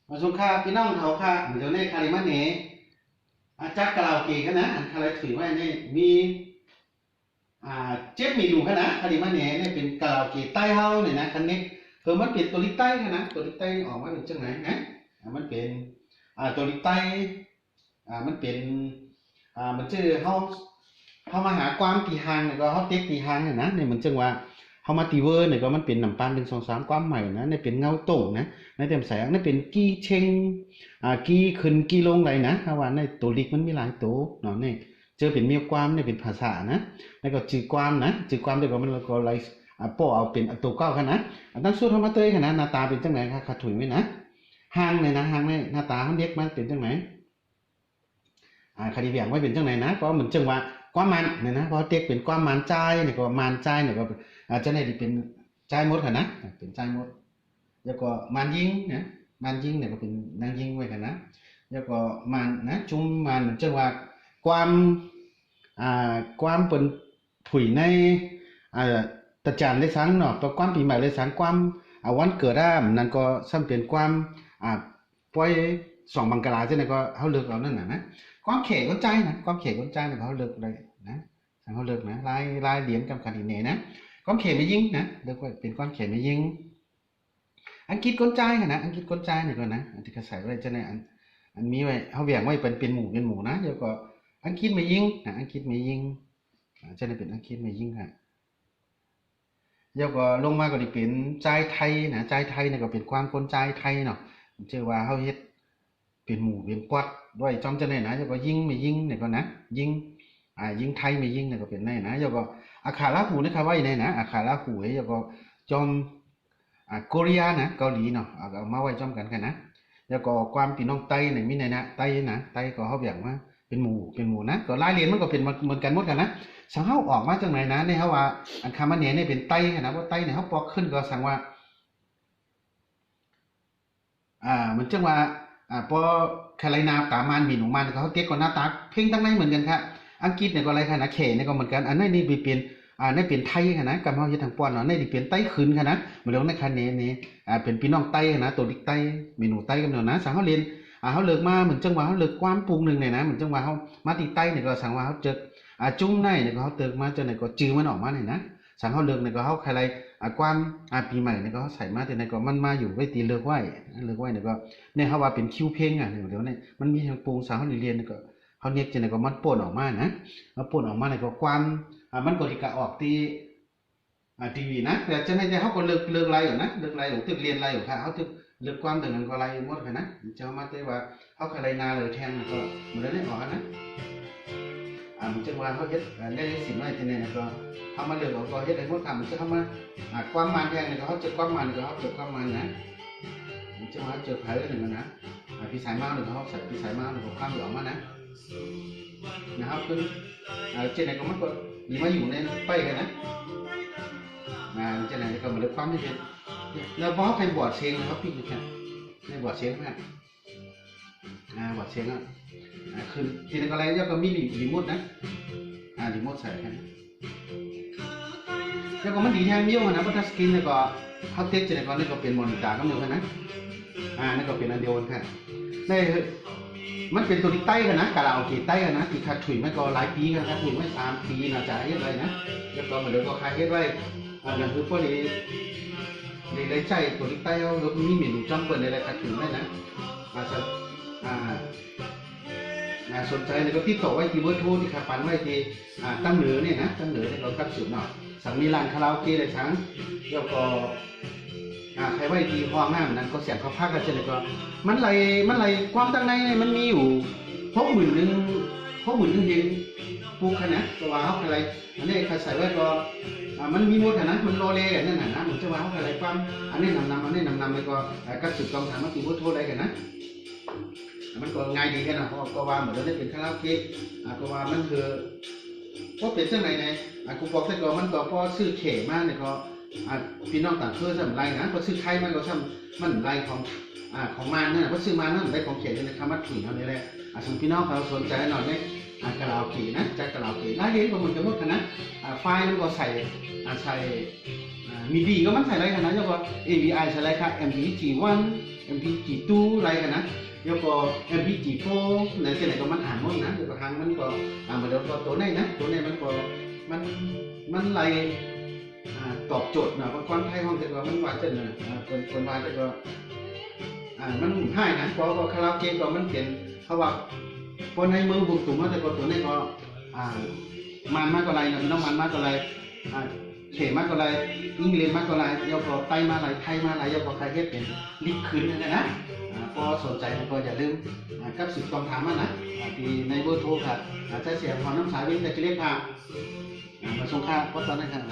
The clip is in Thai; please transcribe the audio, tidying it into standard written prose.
มาชมค่าพี่น้องเขาค่ะเดี๋ยวในคาริมันเนจักกะลาโอเกะกันนะอันคาราถือว่านี่มีเจ็บมีอยู่กันนะคาริมันเนนี่เป็นกะลาโอเกะใต้เฮาเนี่ยนะคันนี้คือมันเป็นตัวลิใต้กันนะตัวลิใต้ออกมาเป็นจังไหนนะมันเป็นตัวลิใต้มันเป็นมันชื่อเฮามาหาความตีหางเนี่ยก็เฮาเต็กตีหางเนี่ยนะเนี่ยมันจังว่าเฮามาตีเวอร์เนี่ยก็มันเป็นน้ำปาน1 2 3ความใหม่นะเนี่ยเป็นเงาโต่งนะในเต็มแสงนี่เป็นกี้เชงกี้ขึ้นกี้ลงไรนะถ้าว่าในตัวลิกมันมีหลายตัวเนาะเนี่ยเจอเป็นมีความเนี่ยเป็นภาษานะแล้วก็จือความนะจือความเดี๋ยวก็มันก็ไลโปเอาเป็นตัวเก้ากันนะตั้งสู้ทำมาเตยกันนะหน้าตาเป็นจังไหนคะขาดถุยไหมนะหางเนี่ยนะหางเนี่ยหน้าตาเขาเด็กมันเป็นจังไหนคดีเบียงไว้เป็นจังไหนนะก็เหมือนจังหวะความมันเนี่ยนะเพราะเต็กเป็นความมันใจเนี่ยก็มันใจเนี่ยก็อาจจะในที่เป็นใจมดค่ะนะเป็นใจมดแล้วก็มันยิงนะมันยิงเนี่ยก็เป็นนางยิงไว้กันนะแล้วก็มันนะจุ่มมันเหมือนจังหวะความความเป็นถุยในตะจานเลยสังเนาะตัวความปีใหม่เลยสังความวันเกิดได้นั่นก็ซ้ำเป็นความปล่อยสองบังกลาใช่ไหมก็เขาเลือกเอานั่นนะความเขก้นใจนะความเขก้นใจเนี่ยเขาเลือกเลยนะเขาเลือกนะลายเหรียญกำคันอีเน่นะความเขไม่ยิงนะเลือกไว้เป็นความเขไม่ยิงอังกฤษก้นใจนะอังกฤษก้นใจเนี่ยก็นะที่เขาใส่ไว้จะในอันมีไว้เขาแบ่งไว้เป็นหมู่นะเดี๋ยวก็อังกฤษไม่ยิงนะอังกฤษไม่ยิงจะได้เป็นอังกฤษไม่ยิงค่ะเดี๋ยวก็ลงมาก็ได้เป็นใจไทยนะใจไทยเนี่ยก็เป็นความคนใจไทยเนาะเชื่อว่าเขาเฮ็ดเป็นหมู่เป็นปอดด้วยจอมจะได้นะเดี๋ยวก็ยิงไม่ยิงเนี่ยก็นะยิงยิงไทยไม่ยิงเนี่ยก็เป็นได้นะเดี๋ยวก็อาคาราหูนะครับว่าอย่างไรนะอาคาราหูเดี๋ยวก็จอมโคเรียนะเกาหลีเนาะเอามาไว้จอมกันนะแล้วก็ความพี่น้องไต้เนี่ยมีในนะไต้นะไต้ก็เขาแบ่งว่าเป็นหมู่นะก็รายเรียนมันก็เป็นเหมือนกันหมดกันนะสังเฮาออกมาจากไหนนะเนี่ยเขาว่าอันคำมันเนี่ยเป็นไต้นะว่าไต้เนี่ยเขาปอกขึ้นก็สังว่ามันจังว่าพอแคไลนาตามันมีหนูมันเขาเต็กก็หน้าตาเพ่งตั้งในเหมือนกันครับอังกฤษเนี่ยก็อะไรค่ะนะเขเนี่ยก็เหมือนกันอันนี้นี่เปลี่ยนนี่เป็นไทยค่ะนะกำเฮาจะทางป้อนเนาะนี่เปลี่ยนไต้ขึ้นค่ะนะเหมือนในคันนี้นี่เป็นพี่น้องไต้นะตัวดิกไต้เมนูไต้กันเนาะนะสังเขาเรียนเขาเลิกมาเหมือนจังหวะเขาเลิกความปรุงหนึ่งเนี่ยนะเหมือนจังหวะเขามาติไต้เนี่ยก็สังว่าเขาเจอจุ้งในเนี่ยก็เขาเติกมาจนเนี่ยก็จื้อมันออกมาเนี่ยนะสังเขาเลิกเนี่ยก็เขาใครไรความปีใหม่เนี่ยก็เขาใส่มาแต่เนี่ยก็มันมาอยู่ไว้ตีเลิกไว้เนี่ยก็เนี่ยเขาว่าเป็นคิวเพลงเดี๋ยวเนี่ยมันมีทางปรุงสังเขาเรียนเนี่ยก็เขาเน็กจะเนี่ยก็มันป่นออกมานะมันป่นออกมาเนี่ยก็ความมันก็ที่กะออกตีทีวีนะแต่จะไม่ใช่เขาก็เลิกไรอยู่นะเลิกไรอยู่ตึกเรียนไรอยู่ค่ะเขาตึกเลิกความแต่นั้นก็ไรหมดกันนะจะมาแต่ว่าเขาใครนาเลยแทนก็มันได้ออกนะมันจะว่าเขาเฮ็ดได้สิ่งอะไรที่เนี่ยก็เขามาเลือกก็เฮ็ดได้หมดค่ะมันจะเข้ามาความมันแทนเนี่ยเขาจะความมันก็เขาจะความมันนะมันจะมาเจอไผ่หนึ่งนะพี่สายมาหนึ่งเขาใส่พี่สายมาหนึ่งเขาข้ามออกมานะครับคือเจนไหนก็มันก็ดีมาอยู่ในไปกันนะเจนไหนก็มาเลือกความที่เป็นแล้วบอสใครบอดเสียงนะครับพี่แค่ในบอดเสียงนะบอดเสียงคือทีนั้นก็อะไรก็มีรีโมทนะรีโมทใส่กันแล้วก็มันดีแท้มิ้วนะเพราะถ้าสกินเนี่ยก็เขาเทสเจนก็นี่ก็เป็นมอนิเตอร์ก็เหมือนกันนะนี่ก็เป็นอันเดียวกันได้มันเป็นตัวที่ใต้กันนะกาลาโอเกะใต้กันนะที่ขาดถุยไม่ก็หลายปีกันขาดถุยไม่3 ปีน่าจะเฮ็ดไรนะแล้วก็เหมือนเดิมก็ขายเฮ็ดไว้นั่นคือพวกนี้ในใจตัวที่ใต้เขามีเมนูจ้องเปิดในรายการถุยไม่นะสนใจเนี่ยก็ที่ต่อไว้ที่เบอร์โทรที่ขาปันไว้ที่ตั้งเหนือเนี่ยนะตั้งเหนือที่เรากับสืบหน่อยสั่งมีร้านคาราโอเกะเลยทั้งแล้วก็ใครไว้ที่ห้องน้ำนั้นก็เสียงเขาพักกันเช่นก็มันไหลความตั้งในมันมีอยู่60,000 เยนปูขนาดตัวเขาอะไรอันนี้ใครใส่ไว้ก็มันมีหมดนะมันโรเลกันนั่นนะมันจะว่าเขาอะไรความอันนี้นำอันนี้นำเลยก็กับสืบกองถามมาที่เบอร์โทรได้กันนะมันก็ง่ายดีกันนะเพราะก็ว่าเหมือนเราได้เป็นคาราโอเกะก็ว่ามันคือเพราะเป็นเช่นไรเนี่ยกูบอกแต่ก่อนมันก็พอซื้อเขมาเนี่ยก็พี่น้องต่างเพื่อสำไรนะพอซื้อไทยมันก็ทำมันไรของมันนะพอซื้อมานั่นได้ของเขในคำว่าถี่เท่านี้แหละสมพี่น้องเขาสนใจหน่อยเนี่ยกระลาโอเกะนะจากกระลาโอเกะได้เรียนก็เหมือนกันหมดนะไฟล์มันก็ใส่ มีดีก็มันใส่ไรกันนะยกก็ AVI ใส่ไรครับ MPG1 MPG2 ไรกันนะยกก็ MPG4 ไหนที่ไหนก็มันอ่านหมดนะยกก็ทางมันก็เหมือนเดิมก็ตัวนี้นะตัวนี้มันก็มันไรตอบโจทย์นะเพราะคนไทยห้องแต่ก็มันว่าจะนะคนว่าแต่ก็มันให้นะเพราะว่าคาราโอเกะก็มันเป็นเขาว่าคนในเมืองบุกตุ่มแต่ก็ตัวนี้ก็มันมากกว่าไรนะน้องมันมากกว่าไรเขมากกว่าไรอังกฤษมากกว่าไรยกก็ไต้มาไรไทยมาไรยกก็ใครเฮ็ดเป็นลิบคืนนะพอสนใจก็อย่าลืมกับ10คำถามนะที่ในเบอร์โทรครับใช้เสียงของน้ำสายวิ่งแต่จะเรียกพามาส่งค่าเพราะตอนนั้นครับ